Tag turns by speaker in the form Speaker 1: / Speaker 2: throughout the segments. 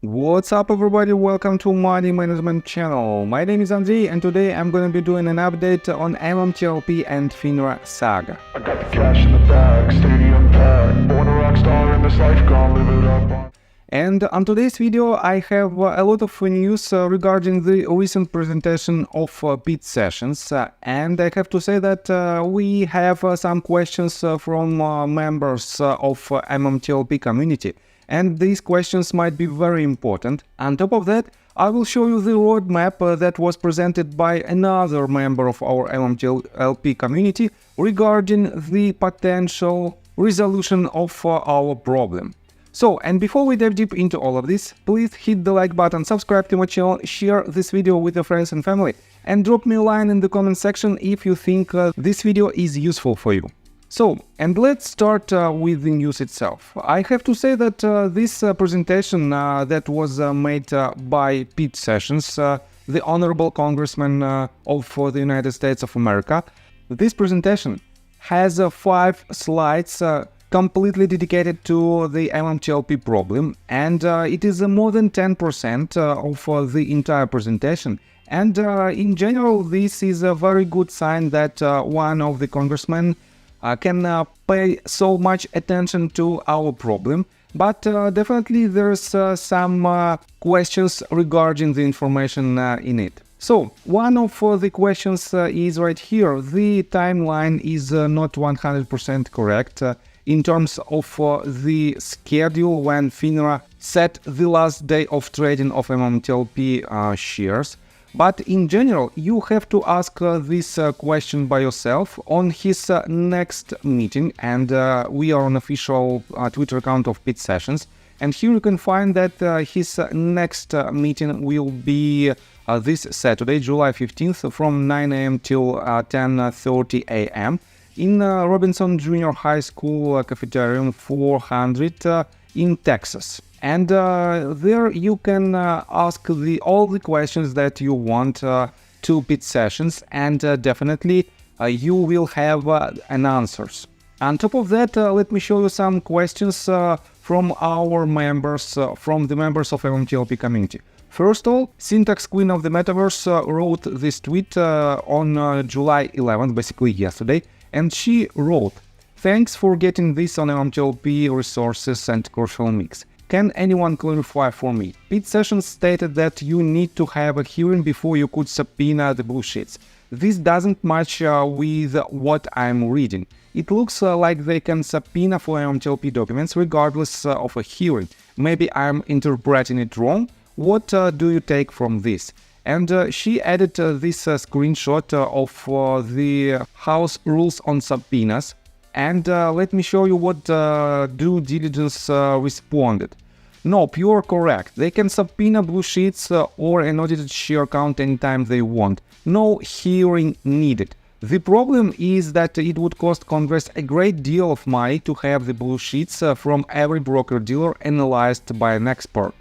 Speaker 1: What's up everybody, welcome to Money Management channel. My name is Andrei and today I'm gonna be doing an update on MMTLP and FINRA saga.
Speaker 2: I got the cash in the bag, stadium packed, born a rock star in this life, gonna live it up.
Speaker 1: And on today's video I have a lot of news regarding the recent presentation of bid sessions, and I have to say that we have some questions from members of MMTLP community. And these questions might be very important. On top of that, I will show you the roadmap that was presented by another member of our MMTLP community regarding the potential resolution of our problem. So, and before we dive deep into all of this, please hit the like button, subscribe to my channel, share this video with your friends and family, and drop me a line in the comment section if you think this video is useful for you. So, and let's start with the news itself. I have to say that this presentation that was made by Pete Sessions, the Honorable Congressman of the United States of America, this presentation has 5 slides completely dedicated to the MMTLP problem, and it is more than 10% of the entire presentation. And in general, this is a very good sign that one of the congressmen can pay so much attention to our problem, but definitely there's some questions regarding the information in it. So, one of the questions is right here. The timeline is not 100% correct in terms of the schedule when FINRA set the last day of trading of MMTLP shares. But in general, you have to ask this question by yourself on his next meeting, and we are on official Twitter account of Pete Sessions, and here you can find that his next meeting will be this Saturday, July 15th, from 9 a.m. till 10:30 a.m. in Robinson Junior High School Cafeteria 400 in Texas. And there you can ask all the questions that you want to Pete Sessions, and definitely you will have an answers. On top of that, let me show you some questions from our members, from the members of MMTLP community. First of all, Syntax Queen of the Metaverse wrote this tweet on July 11th, basically yesterday, and she wrote, "Thanks for getting this on MMTLP resources and Crucial Mix. Can anyone clarify for me? Pete Sessions stated that you need to have a hearing before you could subpoena the blue sheets. This doesn't match with what I'm reading. It looks like they can subpoena for MMTLP documents regardless of a hearing. Maybe I'm interpreting it wrong. What do you take from this?" And she added this screenshot of the House rules on subpoenas. And let me show you what due diligence responded. "Nope, you're correct. They can subpoena blue sheets or an audited share count anytime they want. No hearing needed. The problem is that it would cost Congress a great deal of money to have the blue sheets from every broker-dealer analyzed by an expert.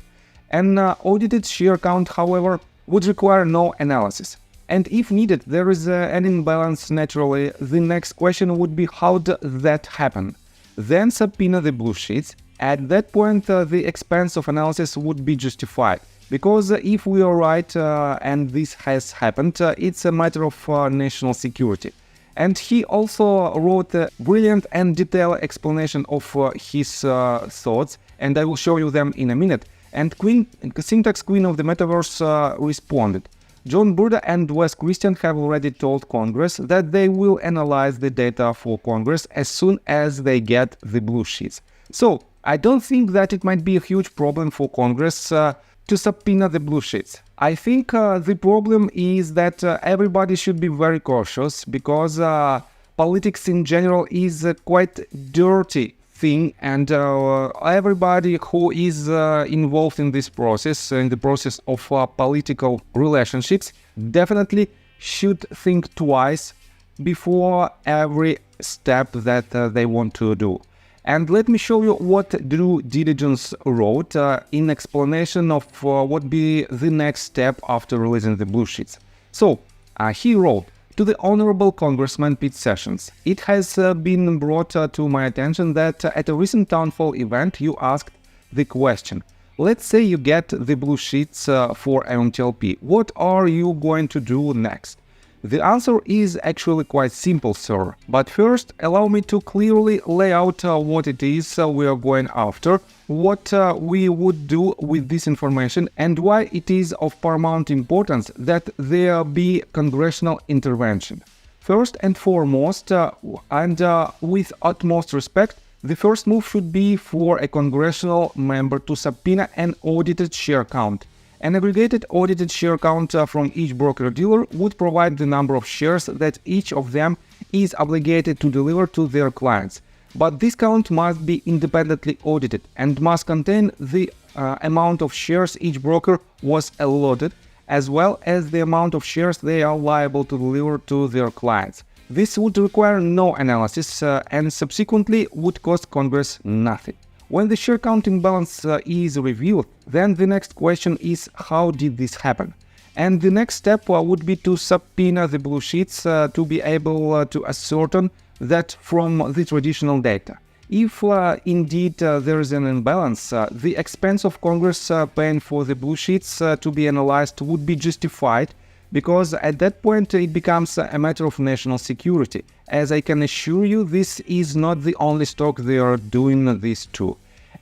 Speaker 1: An audited share count, however, would require no analysis. And if needed, there is an imbalance naturally. The next question would be, how does that happen? Then subpoena the blue sheets. At that point, the expense of analysis would be justified. Because if we are right and this has happened, it's a matter of national security." And he also wrote a brilliant and detailed explanation of his thoughts, and I will show you them in a minute. And Syntax Queen of the Metaverse responded, "John Burda and Wes Christian have already told Congress that they will analyze the data for Congress as soon as they get the blue sheets. So, I don't think that it might be a huge problem for Congress to subpoena the blue sheets. I think the problem is that everybody should be very cautious, because politics in general is a quite dirty thing, and everybody who is involved in this process, in the process of political relationships, definitely should think twice before every step that they want to do. And let me show you what due diligence wrote in explanation of what be the next step after releasing the blue sheets. So he wrote, "To the Honorable Congressman Pete Sessions, it has been brought to my attention that at a recent town hall event you asked the question, Let's say you get the blue sheets for MMTLP. What are you going to do next? The answer is actually quite simple, sir. But first, allow me to clearly lay out what it is we are going after, what we would do with this information, and why it is of paramount importance that there be congressional intervention. First and foremost, with utmost respect, the first move should be for a congressional member to subpoena an audited share count. An aggregated audited share count from each broker-dealer would provide the number of shares that each of them is obligated to deliver to their clients. But this count must be independently audited and must contain the amount of shares each broker was allotted, as well as the amount of shares they are liable to deliver to their clients. This would require no analysis and subsequently would cost Congress nothing. When the share count imbalance is revealed, then the next question is how did this happen? And the next step would be to subpoena the blue sheets to be able to ascertain that from the traditional data. If indeed there is an imbalance, the expense of Congress paying for the blue sheets to be analyzed would be justified, because at that point it becomes a matter of national security. As I can assure you, this is not the only stock they are doing this to.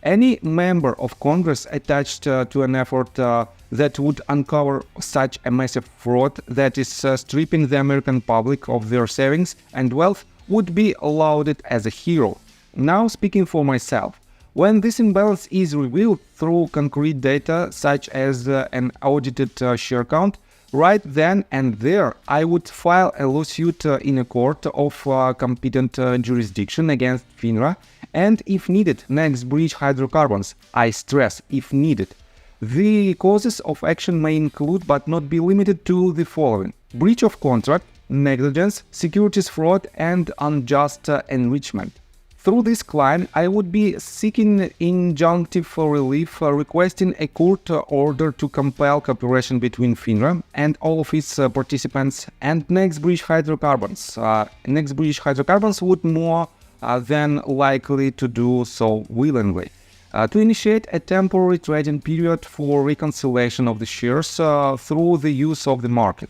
Speaker 1: Any member of Congress attached to an effort that would uncover such a massive fraud that is stripping the American public of their savings and wealth would be lauded as a hero. Now, speaking for myself, when this imbalance is revealed through concrete data such as an audited share count, right then and there, I would file a lawsuit in a court of competent jurisdiction against FINRA and, if needed, next breach hydrocarbons. I stress, if needed. The causes of action may include but not be limited to the following: breach of contract, negligence, securities fraud, and unjust enrichment. Through this claim, I would be seeking injunctive relief, requesting a court order to compel cooperation between FINRA and all of its participants and Next Breach Hydrocarbons. Next Breach Hydrocarbons would more than likely to do so willingly. To initiate a temporary trading period for reconciliation of the shares through the use of the market.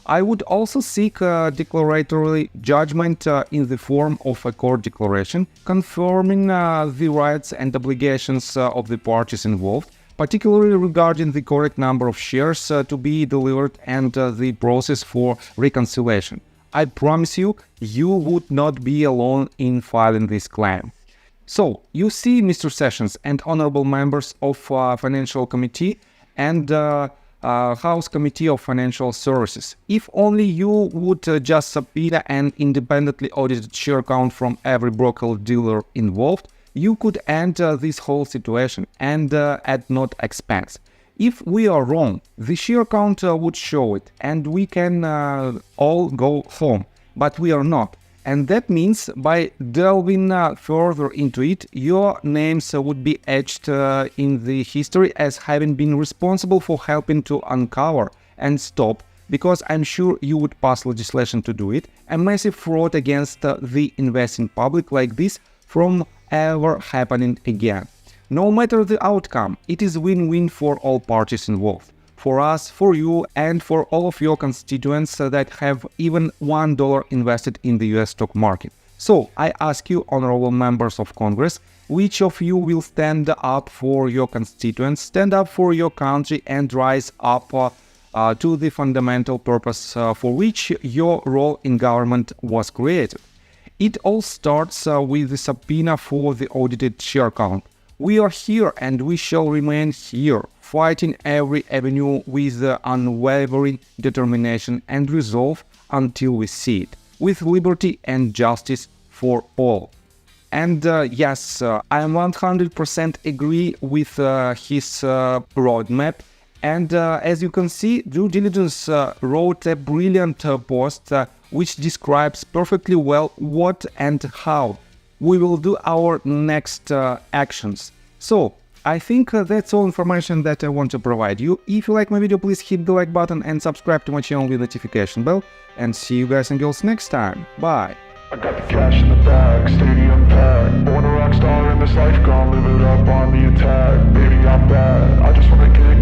Speaker 1: I would also seek a declaratory judgment in the form of a court declaration confirming the rights and obligations of the parties involved, particularly regarding the correct number of shares to be delivered and the process for reconciliation. I promise you, you would not be alone in filing this claim. So, you see, Mr. Sessions and honorable members of Financial Committee and House Committee of Financial Services, if only you would just subpoena an independently audited share count from every broker-dealer involved, you could end this whole situation and at no expense. If we are wrong, the share count would show it and we can all go home, but we are not. And that means by delving further into it, your names would be etched in the history as having been responsible for helping to uncover and stop, because I'm sure you would pass legislation to do it, a massive fraud against the investing public like this from ever happening again. No matter the outcome, it is win-win for all parties involved. For us, for you, and for all of your constituents that have even $1 invested in the US stock market. So, I ask you, honorable members of Congress, which of you will stand up for your constituents, stand up for your country, and rise up to the fundamental purpose for which your role in government was created? It all starts with the subpoena for the audited share count. We are here and we shall remain here, fighting every avenue with unwavering determination and resolve until we see it, with liberty and justice for all. And yes, I am 100% agree with his roadmap. And as you can see, Due Diligence wrote a brilliant post which describes perfectly well what and how we will do our next actions. So, I think that's all information that I want to provide you. If you like my video, please hit the like button and subscribe to my channel with notification bell. And see you guys and girls next time. Bye!
Speaker 2: I got the cash in the bag, stadium impact. Born a rock star in this life, gonna live it up on the attack. Baby, I'm bad, I just wanna kick